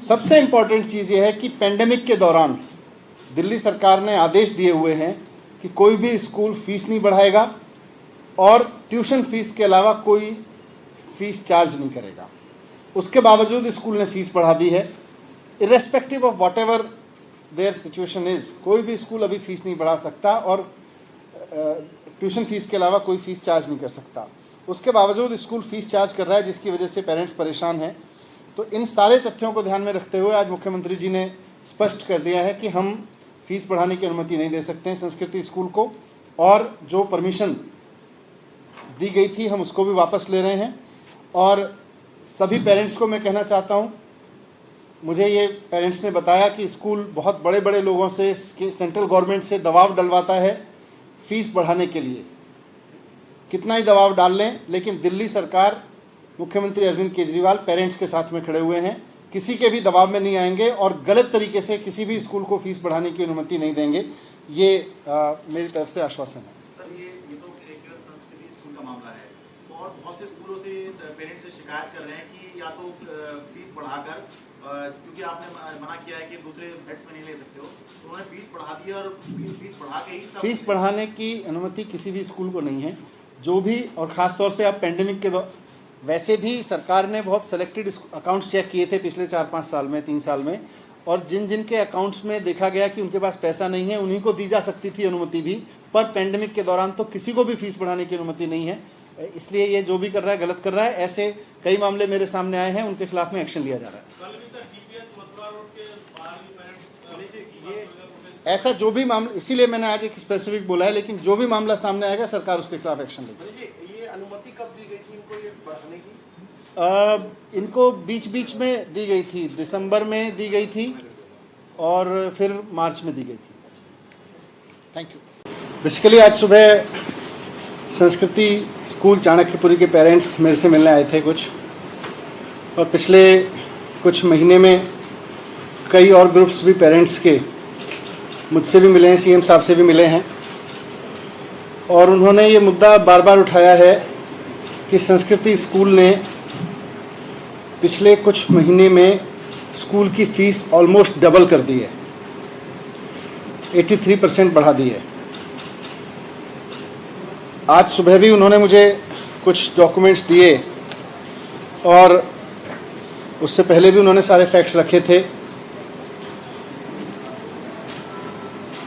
सबसे इम्पॉर्टेंट चीज़ ये है कि पेंडेमिक के दौरान दिल्ली सरकार ने आदेश दिए हुए हैं कि कोई भी स्कूल फीस नहीं बढ़ाएगा और ट्यूशन फीस के अलावा कोई फीस चार्ज नहीं करेगा। उसके बावजूद स्कूल ने फीस बढ़ा दी है। Irrespective of what ever there situation is, कोई भी स्कूल अभी फीस नहीं बढ़ा सकता और ट्यूशन फीस के अलावा कोई फीस चार्ज नहीं कर सकता। उसके बावजूद स्कूल फीस चार्ज कर रहा है, जिसकी वजह से पेरेंट्स परेशान हैं। तो इन सारे तथ्यों को ध्यान में रखते हुए आज मुख्यमंत्री जी ने स्पष्ट कर दिया है कि हम फीस बढ़ाने की अनुमति नहीं दे सकते हैं संस्कृति स्कूल को, और जो परमिशन दी गई थी हम उसको भी वापस ले रहे हैं। और सभी पेरेंट्स को मैं कहना चाहता हूँ, मुझे ये पेरेंट्स ने बताया कि स्कूल बहुत बड़े बड़े लोगों से, सेंट्रल गवर्नमेंट से दबाव डलवाता है फीस बढ़ाने के लिए। कितना ही दबाव डाल लें, लेकिन दिल्ली सरकार, मुख्यमंत्री अरविंद केजरीवाल पेरेंट्स के साथ में खड़े हुए हैं, किसी के भी दबाव में नहीं आएंगे और गलत तरीके से किसी भी स्कूल को फीस बढ़ाने की अनुमति नहीं देंगे। ये मेरी तरफ से आश्वासन है। सर, ये तो एक संस्कृति स्कूल का मामला है, और बहुत से स्कूलों से पेरेंट्स से शिकायत कर रहे हैं कि या तो फीस बढ़ाकर, क्योंकि आपने मना किया है कि दूसरे बेड्स में नहीं ले सकते हो, तो उन्होंने फीस बढ़ा दी और फीस बढ़ा के ही फीस बढ़ाने की अनुमति किसी भी स्कूल को नहीं है। जो भी, और ख़ास तौर से आप पेंडेमिक के वैसे भी सरकार ने बहुत सेलेक्टेड अकाउंट्स चेक किए थे पिछले 4-5 साल में, 3 साल में, और जिन जिन के अकाउंट्स में देखा गया कि उनके पास पैसा नहीं है, उन्हीं को दी जा सकती थी अनुमति भी। पर पेंडेमिक के दौरान तो किसी को भी फीस बढ़ाने की अनुमति नहीं है। इसलिए ये जो भी कर रहा है गलत कर रहा है। ऐसे कई मामले मेरे सामने आए हैं, उनके खिलाफ में एक्शन लिया जा रहा है। ऐसा जो भी मामला, इसीलिए मैंने आज एक स्पेसिफिक बोला है, लेकिन जो भी मामला सामने आएगा सरकार उसके खिलाफ एक्शन लेगी। ये अनुमति कब दी गई थी इनको ये बढ़ाने की? इनको बीच बीच में दी गई थी, दिसंबर में दी गई थी और फिर मार्च में दी गई थी। Thank you. बेसिकली आज सुबह संस्कृति स्कूल चाणक्यपुरी के पेरेंट्स मेरे से मिलने आए थे कुछ, और पिछले कुछ महीने में कई और ग्रुप्स भी पेरेंट्स के मुझसे भी मिले हैं, सीएम साहब से भी मिले हैं, और उन्होंने ये मुद्दा बार बार उठाया है कि संस्कृति स्कूल ने पिछले कुछ महीने में स्कूल की फ़ीस ऑलमोस्ट डबल कर दी है, 83% बढ़ा दी है। आज सुबह भी उन्होंने मुझे कुछ डॉक्यूमेंट्स दिए, और उससे पहले भी उन्होंने सारे फैक्ट्स रखे थे।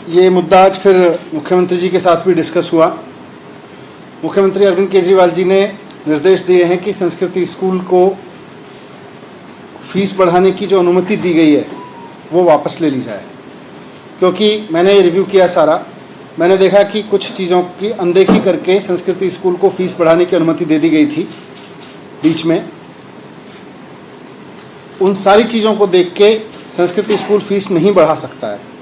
ये मुद्दा आज फिर मुख्यमंत्री जी के साथ भी डिस्कस हुआ। मुख्यमंत्री अरविंद केजरीवाल जी ने निर्देश दिए हैं कि संस्कृति स्कूल को फीस बढ़ाने की जो अनुमति दी गई है वो वापस ले ली जाए, क्योंकि मैंने रिव्यू किया सारा, मैंने देखा कि कुछ चीज़ों की अनदेखी करके संस्कृति स्कूल को फीस बढ़ाने की अनुमति दे दी गई थी बीच में। उन सारी चीज़ों को देख के संस्कृति स्कूल फीस नहीं बढ़ा सकता है।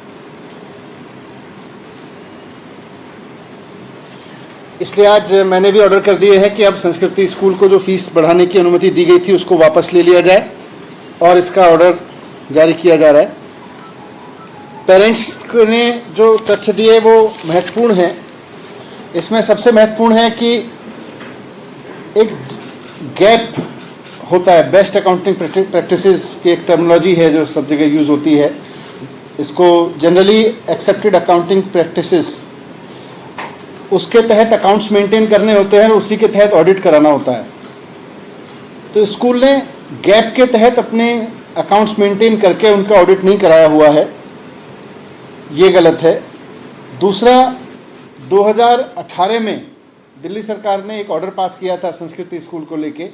इसलिए आज मैंने भी ऑर्डर कर दिए हैं कि अब संस्कृति स्कूल को जो फीस बढ़ाने की अनुमति दी गई थी उसको वापस ले लिया जाए, और इसका ऑर्डर जारी किया जा रहा है। पेरेंट्स ने जो तथ्य दिए वो महत्वपूर्ण है। इसमें सबसे महत्वपूर्ण है कि एक गैप होता है, बेस्ट अकाउंटिंग प्रैक्टिसेस की एक टर्मिनोलॉजी है जो सब जगह यूज़ होती है। इसको जनरली एक्सेप्टेड अकाउंटिंग प्रैक्टिसेस, उसके तहत अकाउंट्स मेंटेन करने होते हैं और उसी के तहत ऑडिट कराना होता है। तो स्कूल ने गैप के तहत अपने अकाउंट्स मेंटेन करके उनका ऑडिट नहीं कराया हुआ है, ये गलत है। दूसरा, 2018 में दिल्ली सरकार ने एक ऑर्डर पास किया था संस्कृति स्कूल को लेके,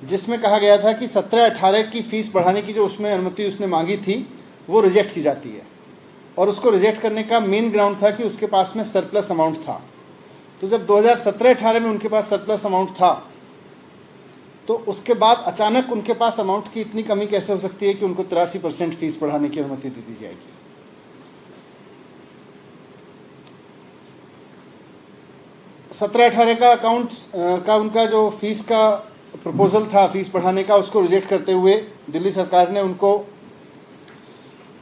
जिसमें कहा गया था कि 17-18 की फ़ीस बढ़ाने की जो उसमें अनुमति उसने मांगी थी वो रिजेक्ट की जाती है, और उसको रिजेक्ट करने का मेन ग्राउंड था कि उसके पास में सरप्लस अमाउंट था। तो जब 2017-18 में उनके पास सरप्लस अमाउंट था, तो उसके बाद अचानक उनके पास अमाउंट की इतनी कमी कैसे हो सकती है कि उनको 83% फीस बढ़ाने की अनुमति दे दी जाएगी। 17-18 का अकाउंट्स का उनका जो फीस का प्रपोजल था फीस बढ़ाने का, उसको रिजेक्ट करते हुए दिल्ली सरकार ने उनको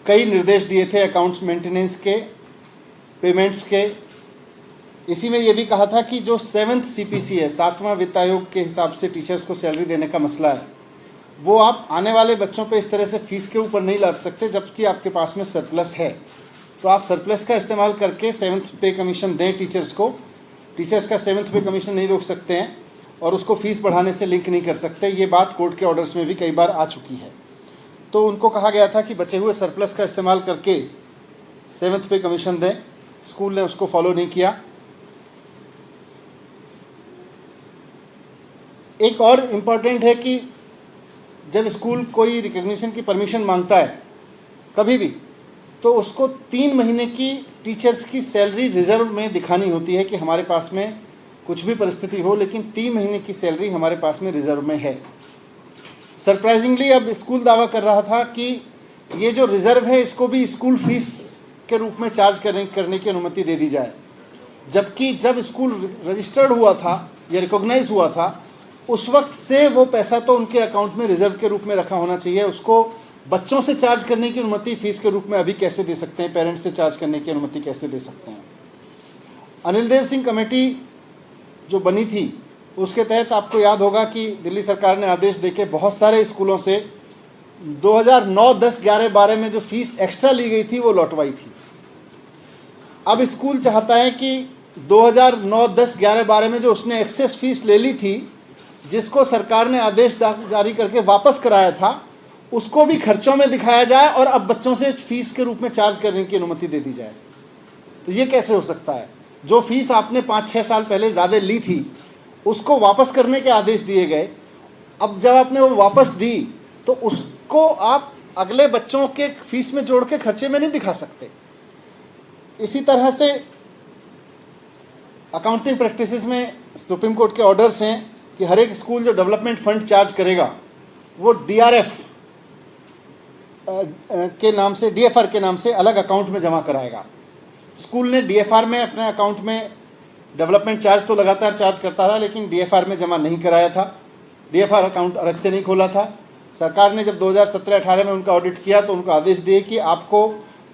कई निर्देश दिए थे अकाउंट्स मेंटेनेंस के, पेमेंट्स के। इसी में ये भी कहा था कि जो 7th CPC है, 7वां वित्त आयोग के हिसाब से टीचर्स को सैलरी देने का मसला है, वो आप आने वाले बच्चों पे इस तरह से फीस के ऊपर नहीं ला सकते जबकि आपके पास में सरप्लस है। तो आप सरप्लस का इस्तेमाल करके 7th पे कमीशन दें टीचर्स को। टीचर्स का 7th पे कमीशन नहीं रोक सकते हैं और उसको फीस बढ़ाने से लिंक नहीं कर सकते। ये बात कोर्ट के ऑर्डर्स में भी कई बार आ चुकी है। तो उनको कहा गया था कि बचे हुए सरप्लस का इस्तेमाल करके 7th पे कमीशन दें। स्कूल ने उसको फॉलो नहीं किया। एक और इम्पॉर्टेंट है कि जब स्कूल कोई रिकग्निशन की परमिशन मांगता है कभी भी, तो उसको 3 महीने की टीचर्स की सैलरी रिजर्व में दिखानी होती है कि हमारे पास में कुछ भी परिस्थिति हो लेकिन 3 महीने की सैलरी हमारे पास में रिजर्व में है। सरप्राइजिंगली अब स्कूल दावा कर रहा था कि ये जो रिजर्व है इसको भी स्कूल फीस के रूप में चार्ज करने की अनुमति दे दी जाए, जबकि जब स्कूल रजिस्टर्ड हुआ था या रिकॉग्नाइज हुआ था उस वक्त से वो पैसा तो उनके अकाउंट में रिजर्व के रूप में रखा होना चाहिए। उसको बच्चों से चार्ज करने की अनुमति फीस के रूप में अभी कैसे दे सकते हैं? पेरेंट्स से चार्ज करने की अनुमति कैसे दे सकते हैं? अनिल देव सिंह कमेटी जो बनी थी उसके तहत आपको याद होगा कि दिल्ली सरकार ने आदेश देके बहुत सारे स्कूलों से 2009, 10, 11, 12 में जो फीस एक्स्ट्रा ली गई थी वो लौटवाई थी। अब स्कूल चाहता है कि 2009, 10, 11, 12 में जो उसने एक्सेस फीस ले ली थी, जिसको सरकार ने आदेश जारी करके वापस कराया था, उसको भी खर्चों में दिखाया जाए और अब बच्चों से फीस के रूप में चार्ज करने की अनुमति दे दी जाए। तो ये कैसे हो सकता है? जो फीस आपने 5-6 साल पहले ज़्यादा ली थी उसको वापस करने के आदेश दिए गए। अब जब आपने वो वापस दी तो उसको आप अगले बच्चों के फीस में जोड़ के खर्चे में नहीं दिखा सकते। इसी तरह से अकाउंटिंग प्रैक्टिसेस में सुप्रीम कोर्ट के ऑर्डर्स हैं कि हर एक स्कूल जो डेवलपमेंट फंड चार्ज करेगा वो DRF के नाम से, DFR के नाम से अलग अकाउंट में जमा कराएगा। स्कूल ने DFR में अपने अकाउंट में डेवलपमेंट चार्ज तो लगातार चार्ज करता रहा लेकिन DFR में जमा नहीं कराया था। DFR अकाउंट अलग से नहीं खोला था। सरकार ने जब 2017-18 में उनका ऑडिट किया तो उनको आदेश दिए कि आपको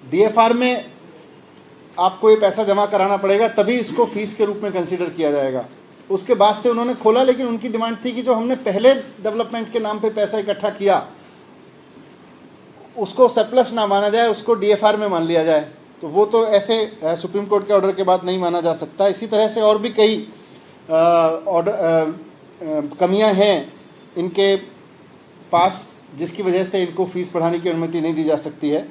DFR में आपको ये पैसा जमा कराना पड़ेगा, तभी इसको फीस के रूप में कंसीडर किया जाएगा। उसके बाद से उन्होंने खोला, लेकिन उनकी डिमांड थी कि जो हमने पहले डेवलपमेंट के नाम पे पैसा इकट्ठा किया उसको सरप्लस ना माना जाए, उसको DFR में मान लिया जाए। तो वो तो ऐसे सुप्रीम कोर्ट के ऑर्डर के बाद नहीं माना जा सकता। इसी तरह से और भी कई कमियां हैं इनके पास जिसकी वजह से इनको फीस बढ़ाने की अनुमति नहीं दी जा सकती है।